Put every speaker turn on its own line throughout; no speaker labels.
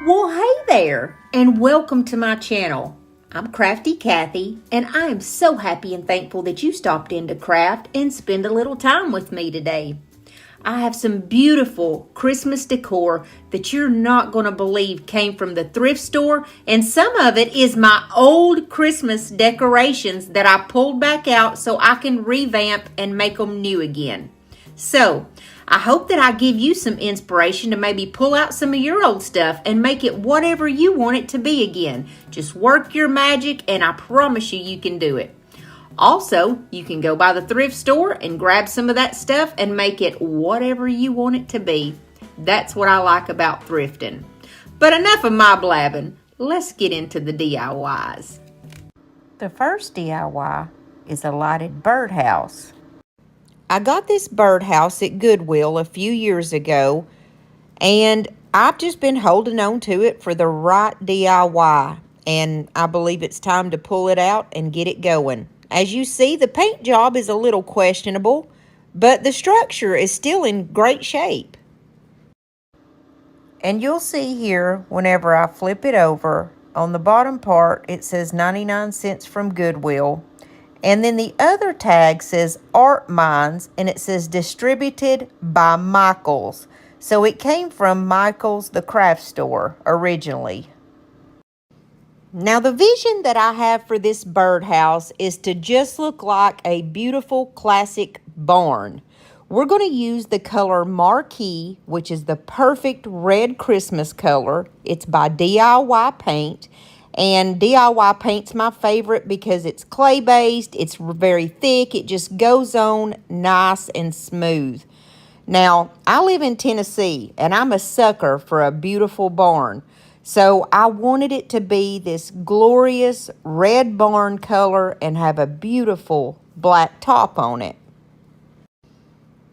Well, hey there, and welcome to my channel. I'm Crafty Kathy, and I am so happy and thankful that you stopped in to craft and spend a little time with me today. I have some beautiful Christmas decor that you're not going to believe came from the thrift store, and some of it is my old Christmas decorations that I pulled back out so I can revamp and make them new again. So, I hope that I give you some inspiration to maybe pull out some of your old stuff and make it whatever you want it to be again. Just work your magic and I promise you can do it. Also, you can go by the thrift store and grab some of that stuff and make it whatever you want it to be. That's what I like about thrifting. But enough of my blabbing. Let's get into the DIYs. The first DIY is a lighted birdhouse. I got this birdhouse at Goodwill a few years ago, and I've just been holding on to it for the right DIY, and I believe it's time to pull it out and get it going. As you see, the paint job is a little questionable, but the structure is still in great shape. And you'll see here, whenever I flip it over, on the bottom part, it says 99 cents from Goodwill. And then the other tag says Art Minds, and it says distributed by Michaels. So it came from Michaels, the craft store, originally. Now the vision that I have for this birdhouse is to just look like a beautiful classic barn. We're going to use the color Marquee, which is the perfect red Christmas color. It's by DIY Paint. And DIY paint's my favorite because it's clay-based, it's very thick, it just goes on nice and smooth. Now, I live in Tennessee, and I'm a sucker for a beautiful barn. So I wanted it to be this glorious red barn color and have a beautiful black top on it.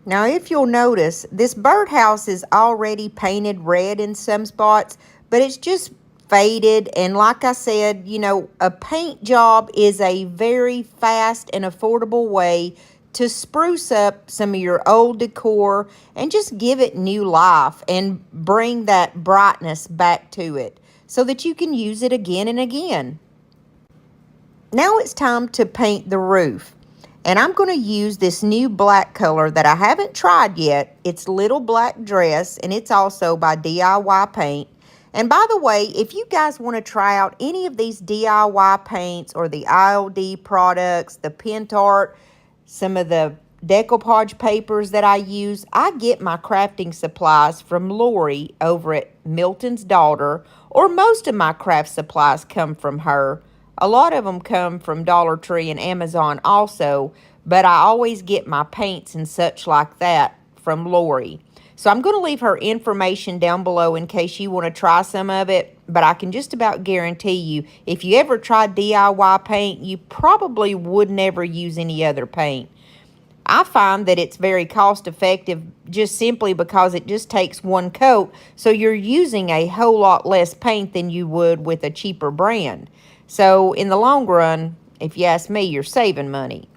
Now, if you'll notice, this birdhouse is already painted red in some spots, but it's just faded, and like I said, you know, a paint job is a very fast and affordable way to spruce up some of your old decor and just give it new life and bring that brightness back to it so that you can use it again and again. Now it's time to paint the roof, and I'm going to use this new black color that I haven't tried yet. It's Little Black Dress, and it's also by DIY Paint. And by the way, if you guys want to try out any of these DIY paints or the ILD products, the Pentart, some of the decoupage papers that I use, I get my crafting supplies from Lori over at Milton's Daughter, or most of my craft supplies come from her. A lot of them come from Dollar Tree and Amazon also, but I always get my paints and such like that from Lori. So I'm going to leave her information down below in case you want to try some of it. But I can just about guarantee you, if you ever tried DIY paint, you probably would never use any other paint. I find that it's very cost effective just simply because it just takes one coat. So you're using a whole lot less paint than you would with a cheaper brand. So in the long run, if you ask me, you're saving money.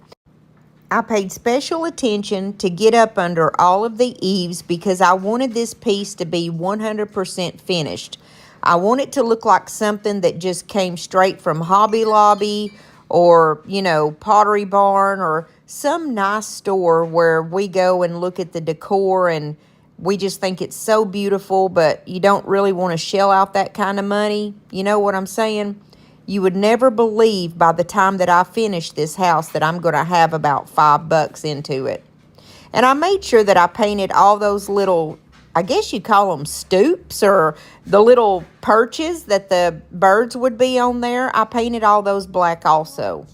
I paid special attention to get up under all of the eaves because I wanted this piece to be 100% finished. I want it to look like something that just came straight from Hobby Lobby or, you know, Pottery Barn or some nice store where we go and look at the decor and we just think it's so beautiful, but you don't really want to shell out that kind of money. You know what I'm saying? You would never believe by the time that I finish this house that I'm going to have about $5 into it. And I made sure that I painted all those little, I guess you call them stoops, or the little perches that the birds would be on there. I painted all those black also.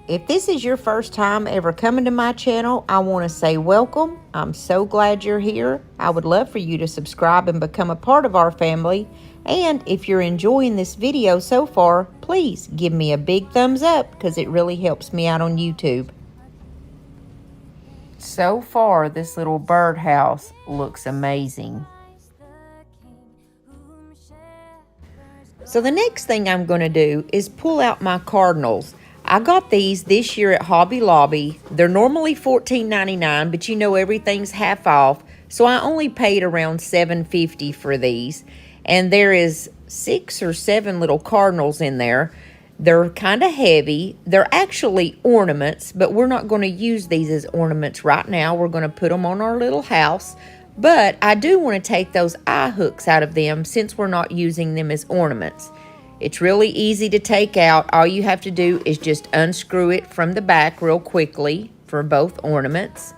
If this is your first time ever coming to my channel, I want to say welcome. I'm so glad you're here. I would love for you to subscribe and become a part of our family. And if you're enjoying this video so far, please give me a big thumbs up because it really helps me out on YouTube. So far, this little birdhouse looks amazing. So the next thing I'm going to do is pull out my cardinals. I got these this year at Hobby Lobby. They're normally $14.99, but you know everything's half off, so I only paid around $7.50 for these. And there is 6 or 7 little cardinals in there. They're kind of heavy. They're actually ornaments, but we're not going to use these as ornaments right now. We're going to put them on our little house. But I do want to take those eye hooks out of them since we're not using them as ornaments. It's really easy to take out. All you have to do is just unscrew it from the back real quickly for both ornaments.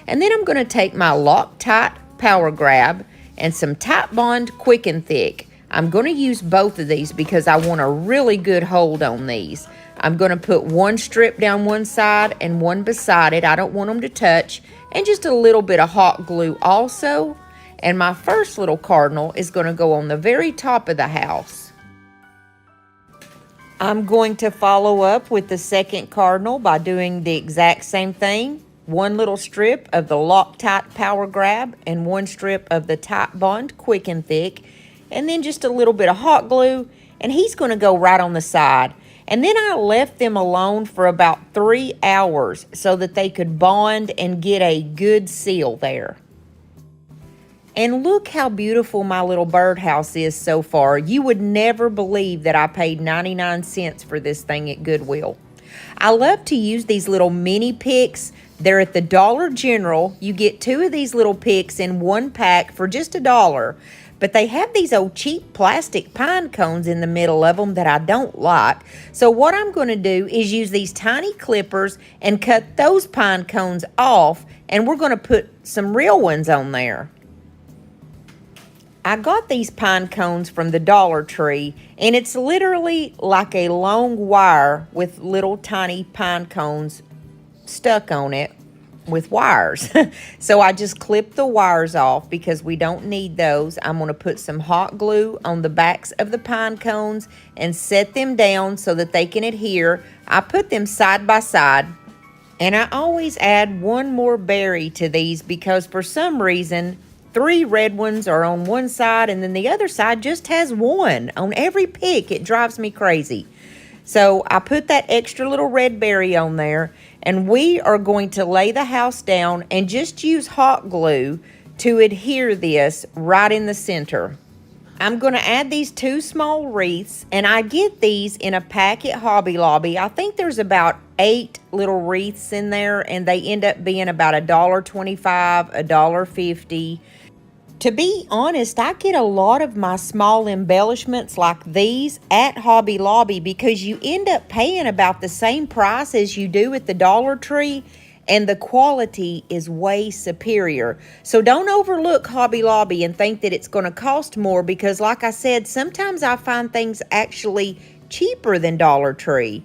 And then I'm going to take my Loctite Power Grab and some Titebond Quick and Thick. I'm going to use both of these because I want a really good hold on these. I'm going to put one strip down one side and one beside it. I don't want them to touch. And just a little bit of hot glue also. And my first little cardinal is going to go on the very top of the house. I'm going to follow up with the second cardinal by doing the exact same thing. One little strip of the Loctite Power Grab and one strip of the Titebond Quick and Thick. And then just a little bit of hot glue, and he's going to go right on the side. And then I left them alone for about 3 hours so that they could bond and get a good seal there. And look how beautiful my little birdhouse is so far. You would never believe that I paid 99 cents for this thing at Goodwill. I love to use these little mini picks. They're at the Dollar General. You get 2 of these little picks in one pack for just $1. But they have these old cheap plastic pine cones in the middle of them that I don't like. So what I'm going to do is use these tiny clippers and cut those pine cones off. And we're going to put some real ones on there. I got these pine cones from the Dollar Tree. And it's literally like a long wire with little tiny pine cones stuck on it with wires. So I just clipped the wires off because we don't need those. I'm going to put some hot glue on the backs of the pine cones and set them down so that they can adhere. I put them side by side, and I always add one more berry to these because for some reason 3 red ones are on one side and then the other side just has 1 on every pick. It drives me crazy. So I put that extra little red berry on there, and we are going to lay the house down and just use hot glue to adhere this right in the center. I'm going to add these 2 small wreaths, and I get these in a pack at Hobby Lobby. I think there's about 8 little wreaths in there, and they end up being about $1.25, $1.50. To be honest, I get a lot of my small embellishments like these at Hobby Lobby because you end up paying about the same price as you do at the Dollar Tree, and the quality is way superior. So don't overlook Hobby Lobby and think that it's going to cost more because, like I said, sometimes I find things actually cheaper than Dollar Tree.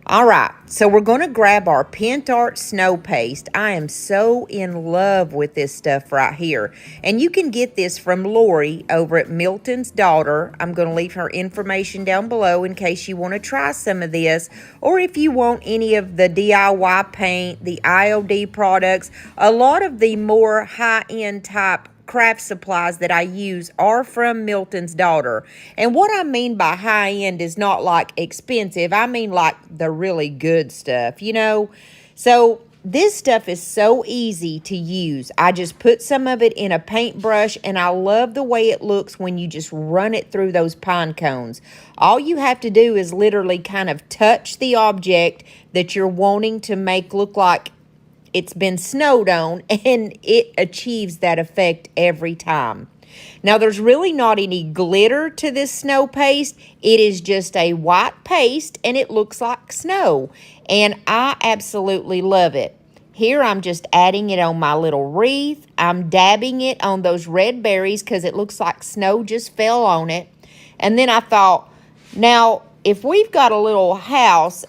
All right, so we're going to grab our Pent Art Snow Paste. I am so in love with this stuff right here. And you can get this from Lori over at Milton's Daughter. I'm going to leave her information down below in case you want to try some of this. Or if you want any of the DIY paint, the IOD products, a lot of the more high-end type craft supplies that I use are from Milton's Daughter. And what I mean by high end is not like expensive. I mean like the really good stuff, you know. So this stuff is so easy to use. I just put some of it in a paintbrush, and I love the way it looks when you just run it through those pine cones. All you have to do is literally kind of touch the object that you're wanting to make look like it's been snowed on, and it achieves that effect every time. Now, there's really not any glitter to this snow paste. It is just a white paste, and it looks like snow. And I absolutely love it. Here, I'm just adding it on my little wreath. I'm dabbing it on those red berries because it looks like snow just fell on it. And then I thought, now, if we've got a little house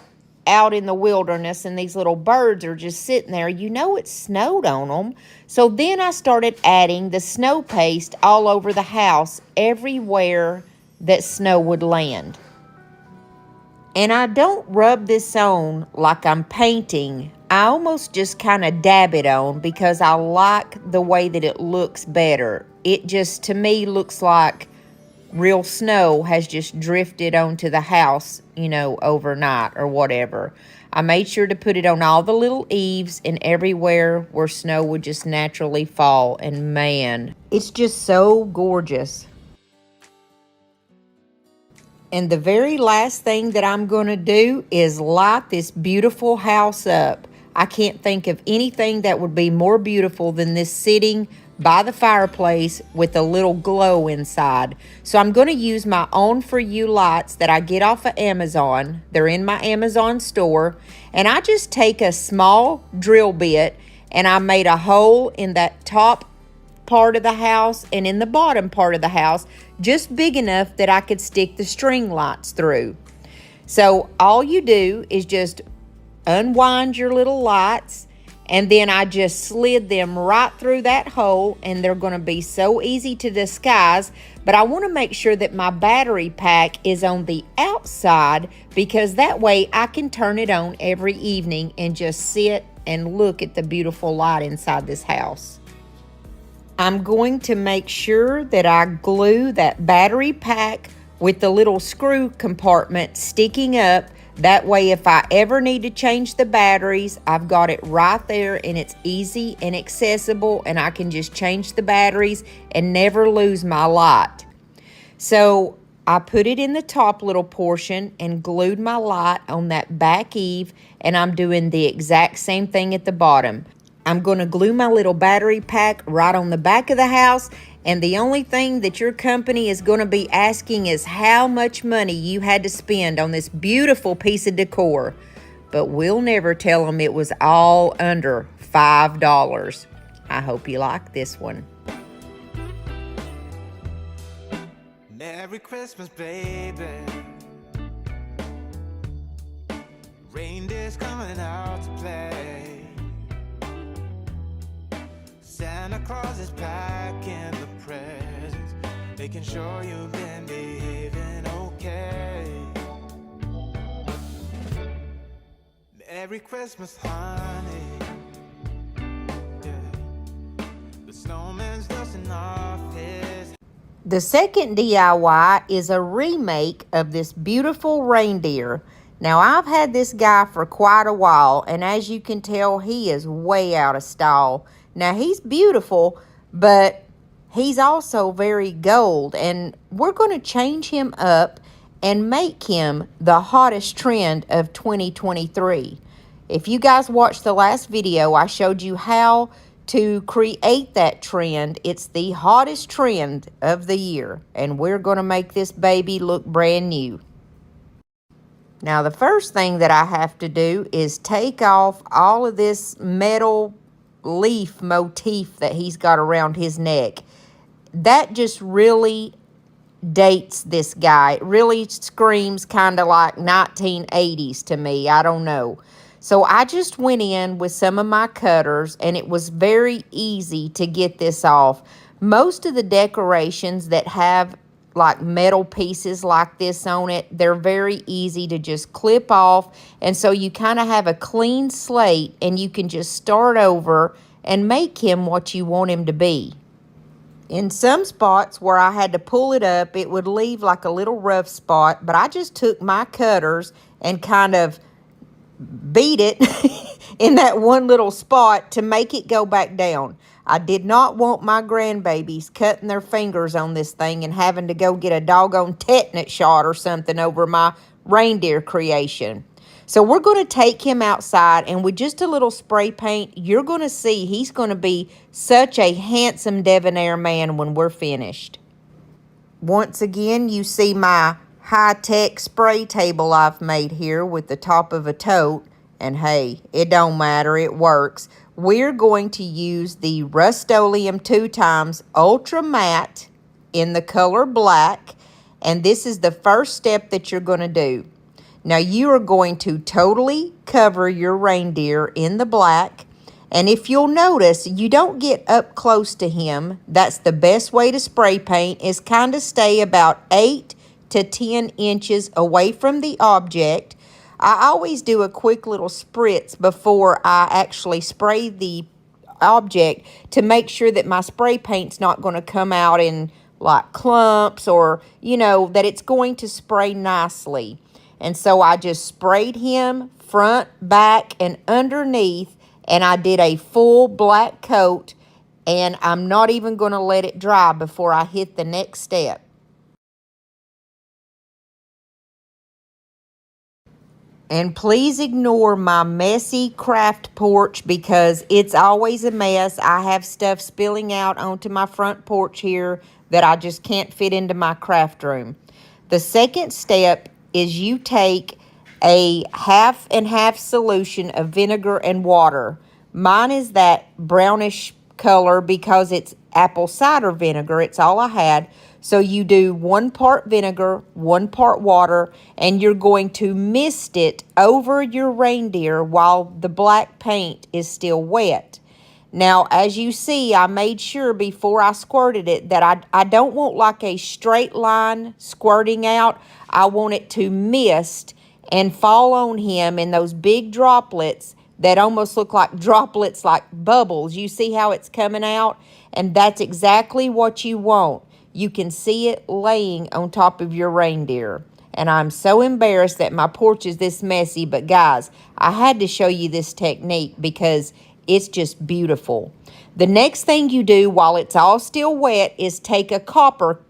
out in the wilderness and these little birds are just sitting there, you know it snowed on them. So then I started adding the snow paste all over the house, everywhere that snow would land. And I don't rub this on like I'm painting. I almost just kind of dab it on because I like the way that it looks better. It just, to me, looks like real snow has just drifted onto the house, you know, overnight or whatever. I made sure to put it on all the little eaves and everywhere where snow would just naturally fall. And man, it's just so gorgeous. And the very last thing that I'm going to do is light this beautiful house up. I can't think of anything that would be more beautiful than this sitting by the fireplace with a little glow inside. So I'm going to use my own For You lights that I get off of Amazon. They're in my Amazon store. And I just take a small drill bit and I made a hole in that top part of the house and in the bottom part of the house, just big enough that I could stick the string lights through. So all you do is just unwind your little lights, and then I just slid them right through that hole, and they're going to be so easy to disguise. But I want to make sure that my battery pack is on the outside, because that way I can turn it on every evening and just sit and look at the beautiful light inside this house. I'm going to make sure that I glue that battery pack with the little screw compartment sticking up. That way, if I ever need to change the batteries, I've got it right there and it's easy and accessible, and I can just change the batteries and never lose my light. So I put it in the top little portion and glued my light on that back eave, and I'm doing the exact same thing at the bottom. I'm going to glue my little battery pack right on the back of the house, and the only thing that your company is going to be asking is how much money you had to spend on this beautiful piece of decor. But we'll never tell them it was all under $5. I hope you like this one.
Merry Christmas, baby. Reindeer's coming out to play. Santa Claus is packing the presents, making sure you've been behaving okay. Merry Christmas, honey. Yeah. The snowman's dusting off his.
The second DIY is a remake of this beautiful reindeer. Now, I've had this guy for quite a while, and as you can tell, he is way out of style. Now, he's beautiful, but he's also very gold, and we're going to change him up and make him the hottest trend of 2023. If you guys watched the last video, I showed you how to create that trend. It's the hottest trend of the year, and we're going to make this baby look brand new. Now, the first thing that I have to do is take off all of this metal leaf motif that he's got around his neck. That just really dates this guy. It really screams kind of like 1980s to me. I don't know. So I just went in with some of my cutters, and it was very easy to get this off. Most of the decorations that have like metal pieces like this on it, they're very easy to just clip off, and so you kind of have a clean slate, and you can just start over and make him what you want him to be. In some spots where I had to pull it up, it would leave like a little rough spot, but I just took my cutters and kind of beat it in that one little spot to make it go back down. I did not want my grandbabies cutting their fingers on this thing and having to go get a doggone tetanus shot or something over my reindeer creation. So we're going to take him outside, and with just a little spray paint, you're going to see he's going to be such a handsome debonair man when we're finished. Once again, you see my high-tech spray table I've made here with the top of a tote. And hey, it don't matter, it works. We're going to use the Rust-Oleum 2x Ultra Matte in the color black. And this is the first step that you're going to do. Now, you are going to totally cover your reindeer in the black. And if you'll notice, you don't get up close to him. That's the best way to spray paint, is kind of stay about 8 to 10 inches away from the object. I always do a quick little spritz before I actually spray the object to make sure that my spray paint's not going to come out in like clumps, or, you know, that it's going to spray nicely. And so I just sprayed him front, back, and underneath, and I did a full black coat, and I'm not even going to let it dry before I hit the next step. And please ignore my messy craft porch because it's always a mess. I have stuff spilling out onto my front porch here that I just can't fit into my craft room. The second step is you take a half and half solution of vinegar and water. Mine is that brownish color because it's apple cider vinegar. It's all I had. So you do 1 part vinegar, 1 part water, and you're going to mist it over your reindeer while the black paint is still wet. Now, as you see, I made sure before I squirted it that I don't want like a straight line squirting out. I want it to mist and fall on him in those big droplets that almost look like droplets, like bubbles. You see how it's coming out? And that's exactly what you want. You can see it laying on top of your reindeer. And I'm so embarrassed that my porch is this messy. But guys, I had to show you this technique because it's just beautiful. The next thing you do while it's all still wet is take a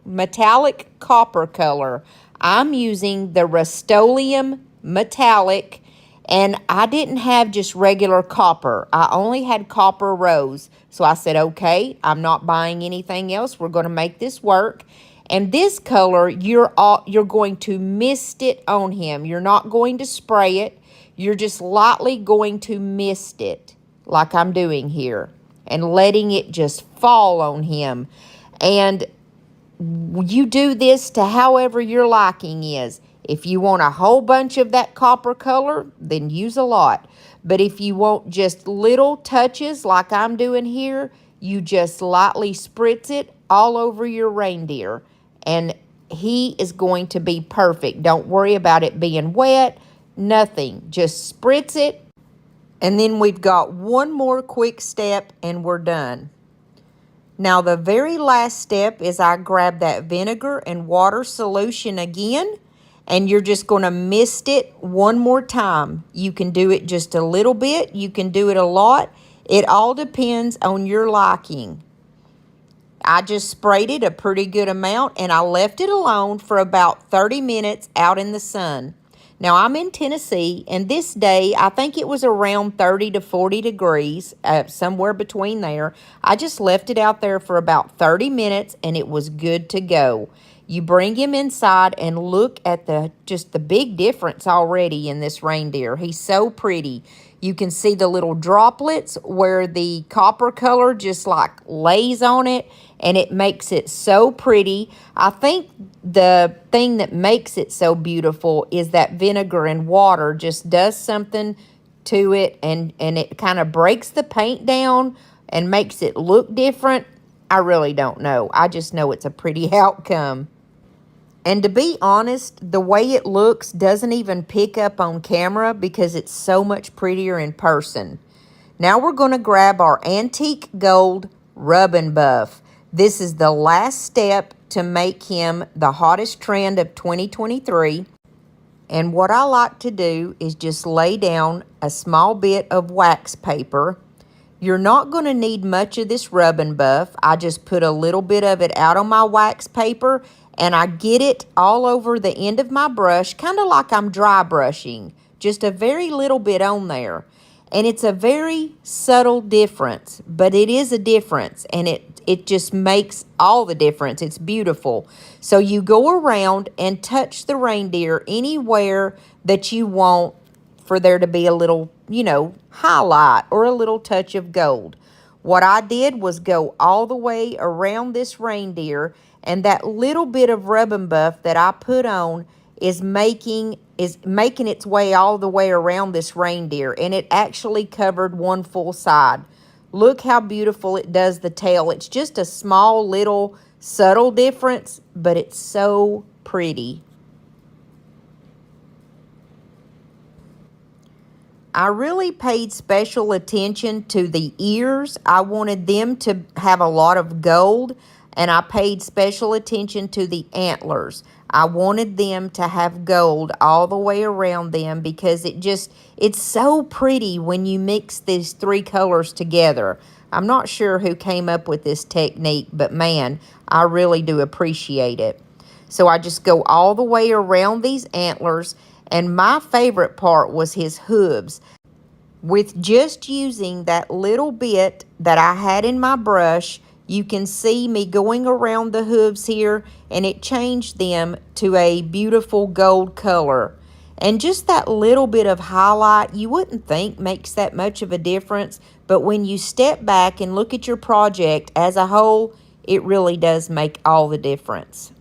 metallic copper color. I'm using the Rust-Oleum metallic, and I didn't have just regular copper. I only had copper rose. So I said, okay, I'm not buying anything else. We're going to make this work. And this color, you're going to mist it on him. You're not going to spray it. You're just lightly going to mist it like I'm doing here and letting it just fall on him. And you do this to however your liking is. If you want a whole bunch of that copper color, then use a lot. But if you want just little touches like I'm doing here, you just lightly spritz it all over your reindeer. And he is going to be perfect. Don't worry about it being wet, nothing. Just spritz it. And then we've got one more quick step and we're done. Now the very last step is I grab that vinegar and water solution again, and you're just going to mist it one more time. You can do it just a little bit. You can do it a lot. It all depends on your liking. I just sprayed it a pretty good amount, and I left it alone for about 30 minutes out in the sun. Now, I'm in Tennessee, and this day, I think it was around 30 to 40 degrees, somewhere between there. I just left it out there for about 30 minutes, and it was good to go. You bring him inside and look at just the big difference already in this reindeer. He's so pretty. You can see the little droplets where the copper color just like lays on it, and it makes it so pretty. I think the thing that makes it so beautiful is that vinegar and water just does something to it, and it kind of breaks the paint down and makes it look different. I really don't know. I just know it's a pretty outcome. And to be honest, the way it looks doesn't even pick up on camera because it's so much prettier in person. Now we're going to grab our antique gold rub and buff. This is the last step to make him the hottest trend of 2023. And what I like to do is just lay down a small bit of wax paper. You're not going to need much of this rub and buff. I just put a little bit of it out on my wax paper, and I get it all over the end of my brush, kind of like I'm dry brushing, just a very little bit on there. And it's a very subtle difference, but it is a difference, and it just makes all the difference. It's beautiful. So you go around and touch the reindeer anywhere that you want for there to be a little, highlight or a little touch of gold. What I did was go all the way around this reindeer, and that little bit of rub and buff that I put on is making its way all the way around this reindeer, and it actually covered one full side. Look how beautiful it does the tail. It's just a small little subtle difference, but it's so pretty. I really paid special attention to the ears. I wanted them to have a lot of gold, and I paid special attention to the antlers. I wanted them to have gold all the way around them because it's so pretty when you mix these three colors together. I'm not sure who came up with this technique, but man, I really do appreciate it. So I just go all the way around these antlers, And my favorite part was his hooves. With just using that little bit that I had in my brush, you can see me going around the hooves here, and it changed them to a beautiful gold color. And just that little bit of highlight, you wouldn't think makes that much of a difference, but when you step back and look at your project as a whole, it really does make all the difference.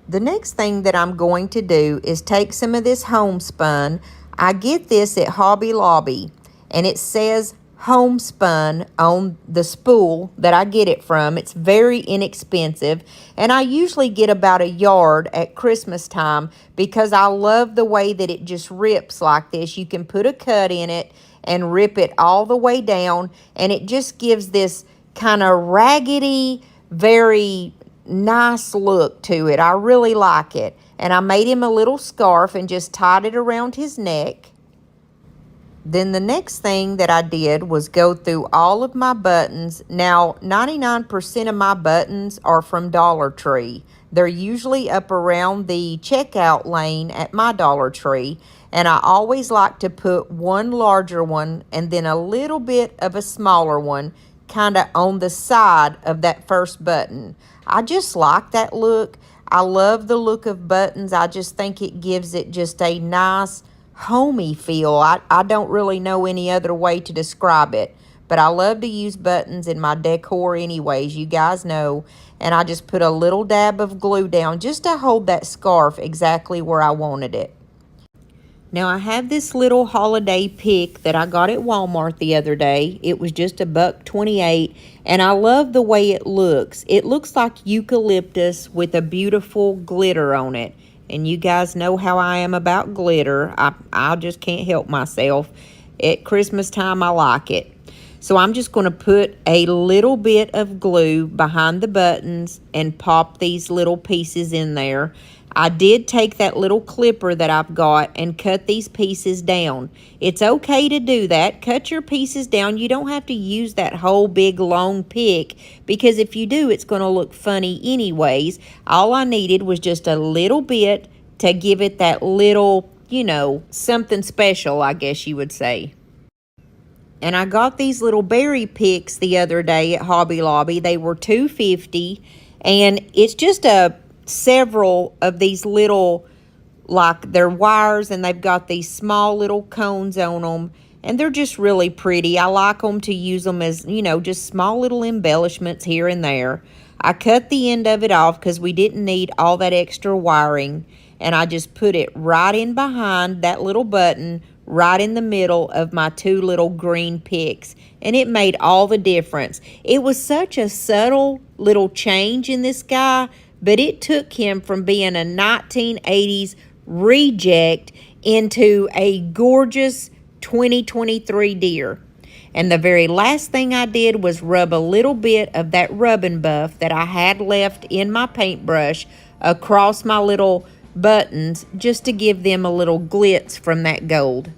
The next thing that I'm going to do is take some of this homespun. I get this at Hobby Lobby, and it says homespun on the spool that I get it from. It's very inexpensive, and I usually get about a yard at Christmas time because I love the way that it just rips like this. You can put a cut in it and rip it all the way down, and it just gives this kind of raggedy, very nice look to it. I really like it. And I made him a little scarf and just tied it around his neck. Then the next thing that I did was go through all of my buttons. Now, 99% of my buttons are from Dollar Tree. They're usually up around the checkout lane at my Dollar Tree. And I always like to put one larger one and then a little bit of a smaller one kind of on the side of that first button. I just like that look. I love the look of buttons. I just think it gives it just a nice homey feel. I don't really know any other way to describe it, but I love to use buttons in my decor anyways, you guys know. And I just put a little dab of glue down just to hold that scarf exactly where I wanted it. Now I have this little holiday pick that I got at Walmart the other day. It was just $1.28, and I love the way it looks. It looks like eucalyptus with a beautiful glitter on it. And you guys know how I am about glitter. I just can't help myself. At Christmas time, I like it. So I'm just going to put a little bit of glue behind the buttons and pop these little pieces in there. I did take that little clipper that I've got and cut these pieces down. It's okay to do that. Cut your pieces down. You don't have to use that whole big long pick, because if you do, it's going to look funny anyways. All I needed was just a little bit to give it that little, you know, something special, I guess you would say. And I got these little berry picks the other day at Hobby Lobby. They were $2.50, and it's just several of these little, like, they're wires, and they've got these small little cones on them, and they're just really pretty. I like them to use them as, you know, just small little embellishments here and there. I cut the end of it off because we didn't need all that extra wiring, and I just put it right in behind that little button, right in the middle of my two little green picks, and it made all the difference. It was such a subtle little change in this guy, but it took him from being a 1980s reject into a gorgeous 2023 deer. And the very last thing I did was rub a little bit of that rubbing buff that I had left in my paintbrush across my little buttons, just to give them a little glitz from that gold.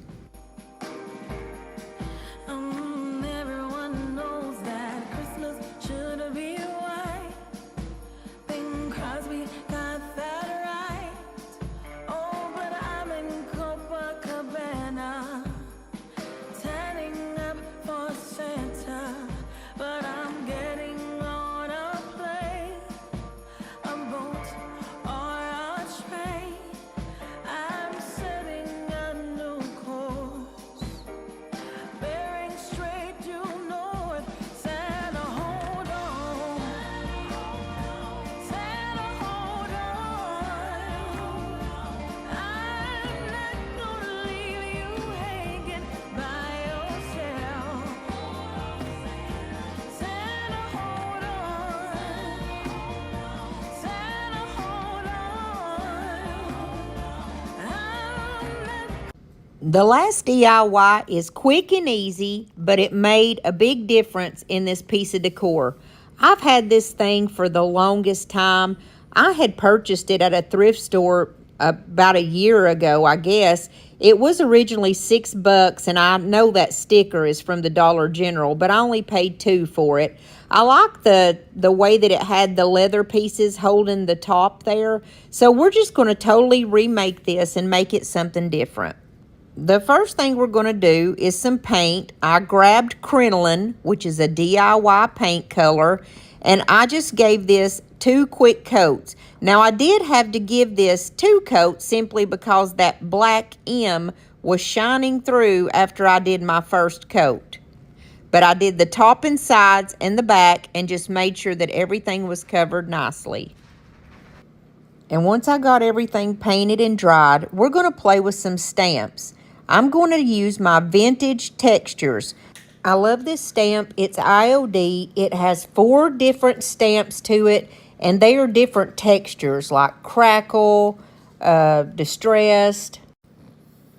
The last DIY is quick and easy, but it made a big difference in this piece of decor. I've had this thing for the longest time. I had purchased it at a thrift store about a year ago, I guess. It was originally $6, and I know that sticker is from the Dollar General, but I only paid $2 for it. I like the way that it had the leather pieces holding the top there. So we're just going to totally remake this and make it something different. The first thing we're going to do is some paint. I grabbed crinoline, which is a DIY paint color, and I just gave this 2 quick coats. Now, I did have to give this 2 coats simply because that black M was shining through after I did my first coat. But I did the top and sides and the back and just made sure that everything was covered nicely. And once I got everything painted and dried, we're going to play with some stamps. I'm going to use my vintage textures. I love this stamp. It's IOD. It has 4 different stamps to it, and they are different textures like crackle, distressed.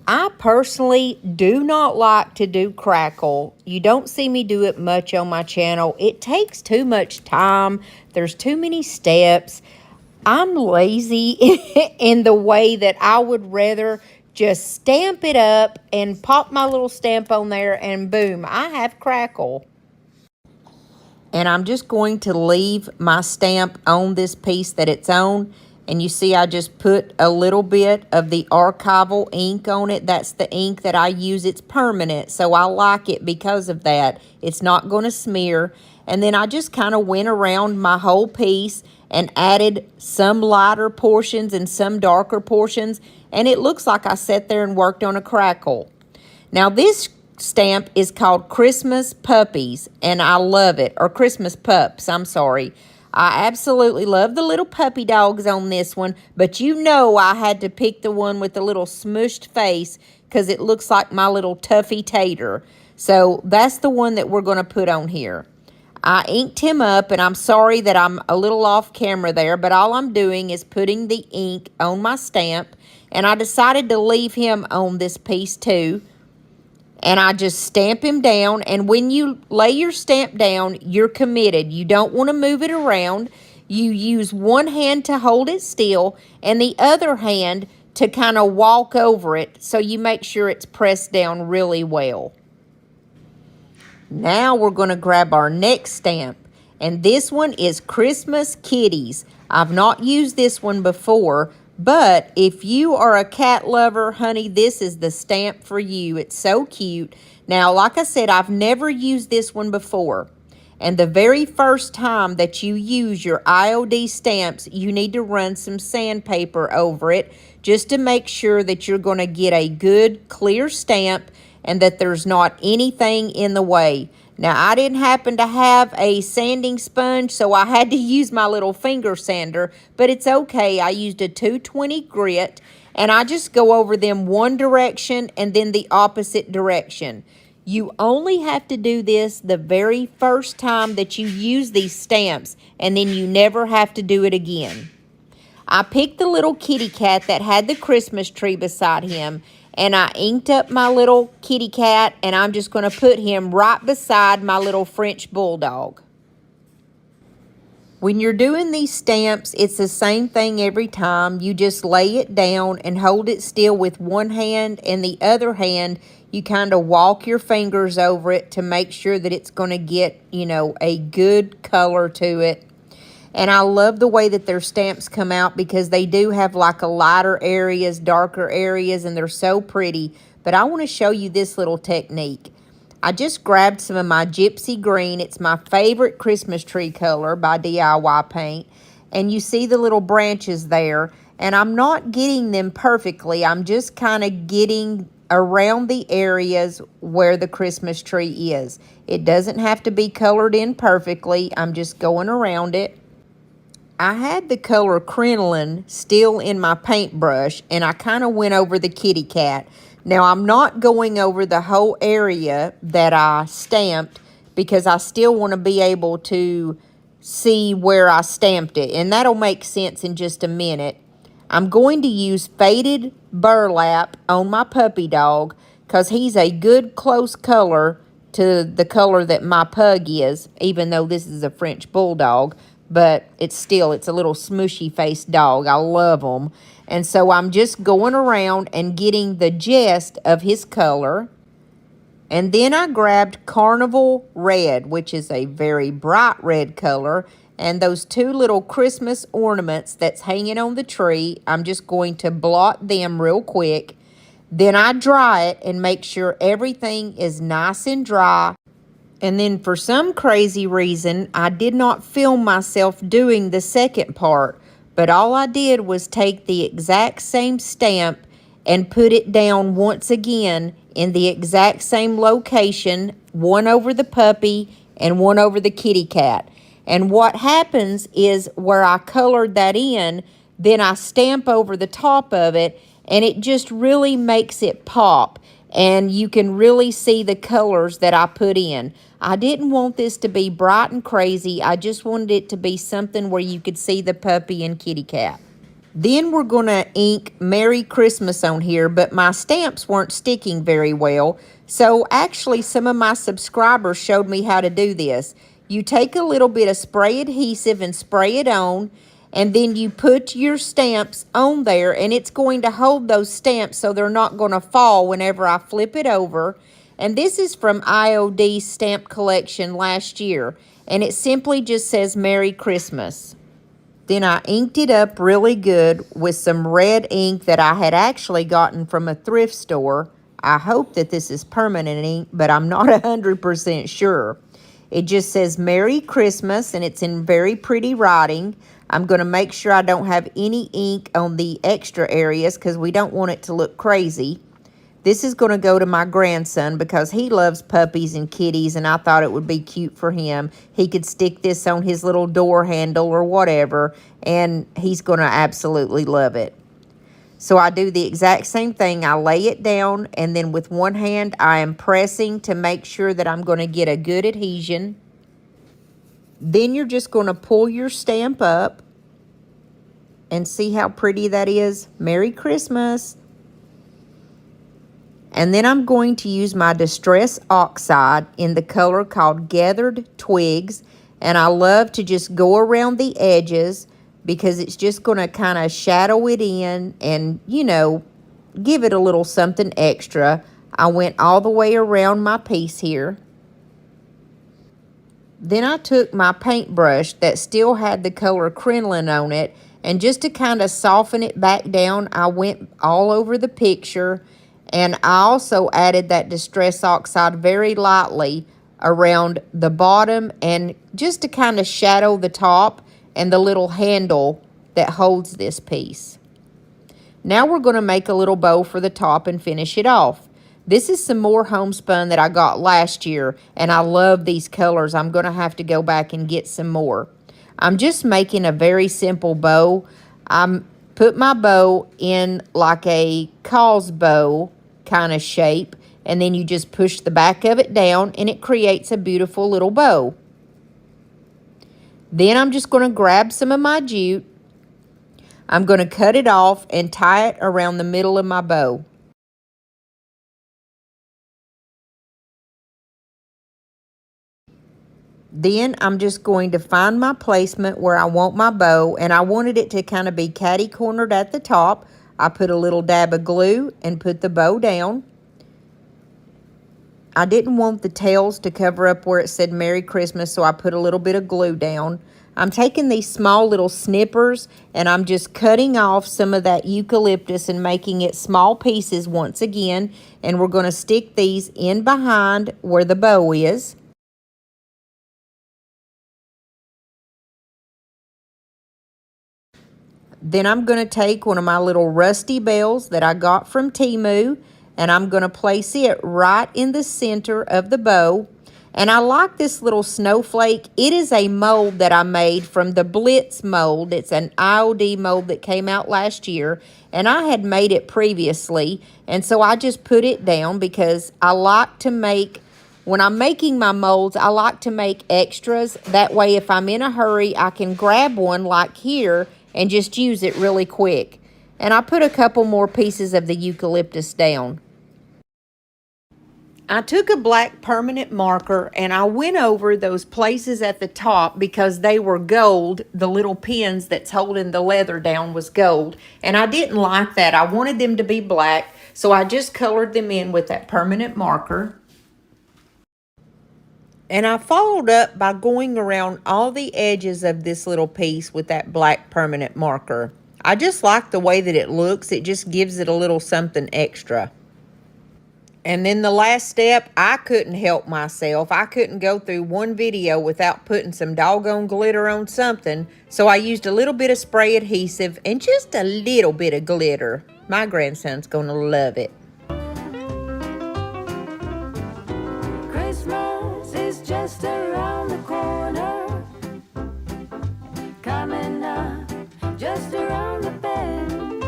I personally do not like to do crackle. You don't see me do it much on my channel. It takes too much time. There's too many steps. I'm lazy in the way that I would rather just stamp it up and pop my little stamp on there and boom, I have crackle. And I'm just going to leave my stamp on this piece that it's on. And you see I just put a little bit of the archival ink on it. That's the ink that I use. It's permanent, so I like it because of that. It's not going to smear. And then I just kind of went around my whole piece and added some lighter portions and some darker portions. And it looks like I sat there and worked on a crackle. Now this stamp is called Christmas Puppies, and I love it. Or Christmas Pups, I'm sorry. I absolutely love the little puppy dogs on this one, but you know I had to pick the one with the little smushed face because it looks like my little Tuffy Tater. So that's the one that we're going to put on here. I inked him up, and I'm sorry that I'm a little off camera there, but all I'm doing is putting the ink on my stamp, and I decided to leave him on this piece too. And I just stamp him down, and when you lay your stamp down, you're committed. You don't want to move it around. You use one hand to hold it still, and the other hand to kind of walk over it, so you make sure it's pressed down really well. Now we're going to grab our next stamp, and this one is Christmas Kitties. I've not used this one before, but if you are a cat lover, honey, this is the stamp for you. It's so cute. Now, like I said, I've never used this one before. And the very first time that you use your IOD stamps, you need to run some sandpaper over it just to make sure that you're going to get a good, clear stamp and that there's not anything in the way. Now, I didn't happen to have a sanding sponge, so I had to use my little finger sander, but it's okay. I used a 220 grit, and I just go over them one direction and then the opposite direction. You only have to do this the very first time that you use these stamps, and then you never have to do it again. I picked the little kitty cat that had the Christmas tree beside him, and I inked up my little kitty cat, and I'm just going to put him right beside my little French bulldog. When you're doing these stamps, it's the same thing every time. You just lay it down and hold it still with one hand, and the other hand, you kind of walk your fingers over it to make sure that it's going to get, a good color to it. And I love the way that their stamps come out because they do have like a lighter areas, darker areas, and they're so pretty. But I want to show you this little technique. I just grabbed some of my gypsy green. It's my favorite Christmas tree color by DIY Paint. And you see the little branches there. And I'm not getting them perfectly. I'm just kind of getting around the areas where the Christmas tree is. It doesn't have to be colored in perfectly. I'm just going around it. I had the color crinoline still in my paintbrush, and I kind of went over the kitty cat. Now, I'm not going over the whole area that I stamped because I still want to be able to see where I stamped it, and that'll make sense in just a minute. I'm going to use faded burlap on my puppy dog because he's a good close color to the color that my pug is, even though this is a French bulldog. But it's a little smushy-faced dog. I love them. And so I'm just going around and getting the gist of his color. And then I grabbed Carnival Red, which is a very bright red color. And those two little Christmas ornaments that's hanging on the tree, I'm just going to blot them real quick. Then I dry it and make sure everything is nice and dry. And then for some crazy reason, I did not film myself doing the second part, but all I did was take the exact same stamp and put it down once again in the exact same location, one over the puppy and one over the kitty cat. And what happens is where I colored that in, then I stamp over the top of it, and it just really makes it pop. And you can really see the colors that I put in. I didn't want this to be bright and crazy. I just wanted it to be something where you could see the puppy and kitty cat. Then we're going to ink Merry Christmas on here, but my stamps weren't sticking very well. So actually some of my subscribers showed me how to do this. You take a little bit of spray adhesive and spray it on, and then you put your stamps on there, and it's going to hold those stamps so they're not going to fall whenever I flip it over. And this is from IOD's stamp collection last year, and it simply just says Merry Christmas. Then I inked it up really good with some red ink that I had actually gotten from a thrift store. I hope that this is permanent ink, but I'm not 100% sure. It just says Merry Christmas, and it's in very pretty writing. I'm going to make sure I don't have any ink on the extra areas because we don't want it to look crazy. This is going to go to my grandson because he loves puppies and kitties, and I thought it would be cute for him. He could stick this on his little door handle or whatever, and he's going to absolutely love it. So I do the exact same thing. I lay it down, and then with one hand, I am pressing to make sure that I'm going to get a good adhesion. Then you're just going to pull your stamp up and see how pretty that is. Merry Christmas. And then I'm going to use my Distress Oxide in the color called Gathered Twigs. And I love to just go around the edges because it's just going to kind of shadow it in and, you know, give it a little something extra. I went all the way around my piece here. Then I took my paintbrush that still had the color crinoline on it, and just to kind of soften it back down, I went all over the picture, and I also added that Distress Oxide very lightly around the bottom and just to kind of shadow the top and the little handle that holds this piece. Now we're going to make a little bow for the top and finish it off. This is some more homespun that I got last year, and I love these colors. I'm going to have to go back and get some more. I'm just making a very simple bow. I put my bow in like a cause bow kind of shape, and then you just push the back of it down, and it creates a beautiful little bow. Then I'm just going to grab some of my jute. I'm going to cut it off and tie it around the middle of my bow. Then I'm just going to find my placement where I want my bow, and I wanted it to kind of be catty-cornered at the top. I put a little dab of glue and put the bow down. I didn't want the tails to cover up where it said Merry Christmas, so I put a little bit of glue down. I'm taking these small little snippers, and I'm just cutting off some of that eucalyptus and making it small pieces once again, and we're going to stick these in behind where the bow is. Then I'm going to take one of my little rusty bells that I got from Temu, and I'm going to place it right in the center of the bow. And I like this little snowflake. It is a mold that I made from the Blitz mold. It's an IOD mold that came out last year, and I had made it previously. And so I just put it down because I like to make, when I'm making my molds, I like to make extras. That way, if I'm in a hurry, I can grab one like here and just use it really quick. And I put a couple more pieces of the eucalyptus down. I took a black permanent marker and I went over those places at the top because they were gold. The little pins that's holding the leather down was gold. And I didn't like that. I wanted them to be black. So I just colored them in with that permanent marker. And I followed up by going around all the edges of this little piece with that black permanent marker. I just like the way that it looks. It just gives it a little something extra. And then the last step, I couldn't help myself. I couldn't go through one video without putting some doggone glitter on something. So I used a little bit of spray adhesive and just a little bit of glitter. My grandson's gonna love it.
Christmas is just around the corner, coming up just around the bend.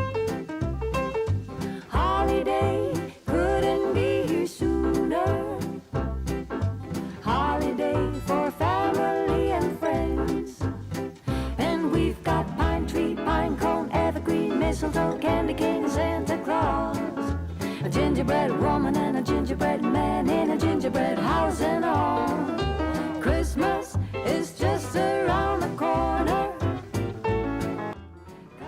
Holiday couldn't be here sooner. Holiday for family and friends. And we've got pine tree, pine cone, evergreen, mistletoe, candy cane, and Santa Claus. A gingerbread woman and a gingerbread man in a gingerbread house and all. Christmas is just around the corner.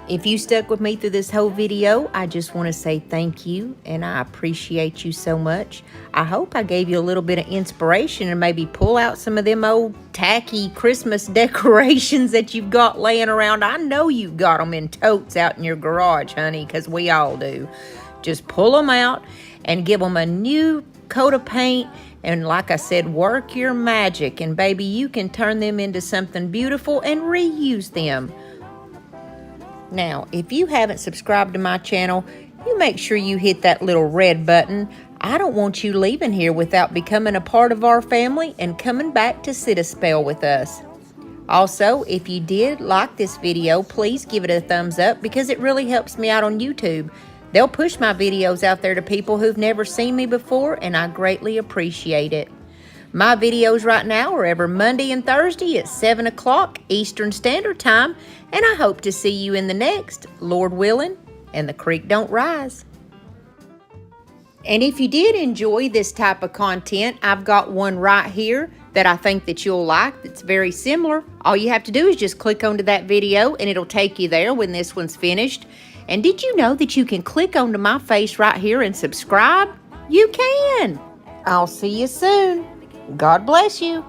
If you stuck with me through this whole video, I just want to say thank you and I appreciate you so much. I hope I gave you a little bit of inspiration and maybe pull out some of them old tacky Christmas decorations that you've got laying around. I know you've got them in totes out in your garage, honey, because we all do. Just pull them out and give them a new coat of paint. And like I said, work your magic. And baby, you can turn them into something beautiful and reuse them. Now, if you haven't subscribed to my channel, you make sure you hit that little red button. I don't want you leaving here without becoming a part of our family and coming back to sit a spell with us. Also, if you did like this video, please give it a thumbs up because it really helps me out on YouTube. They'll push my videos out there to people who've never seen me before, and I greatly appreciate it. My videos right now are every Monday and Thursday at 7 o'clock Eastern Standard Time, and I hope to see you in the next, Lord willing, and the creek don't rise. And if you did enjoy this type of content, I've got one right here that I think that you'll like that's very similar. All you have to do is just click onto that video and it'll take you there when this one's finished. And did you know that you can click onto my face right here and subscribe? You can. I'll see you soon. God bless you.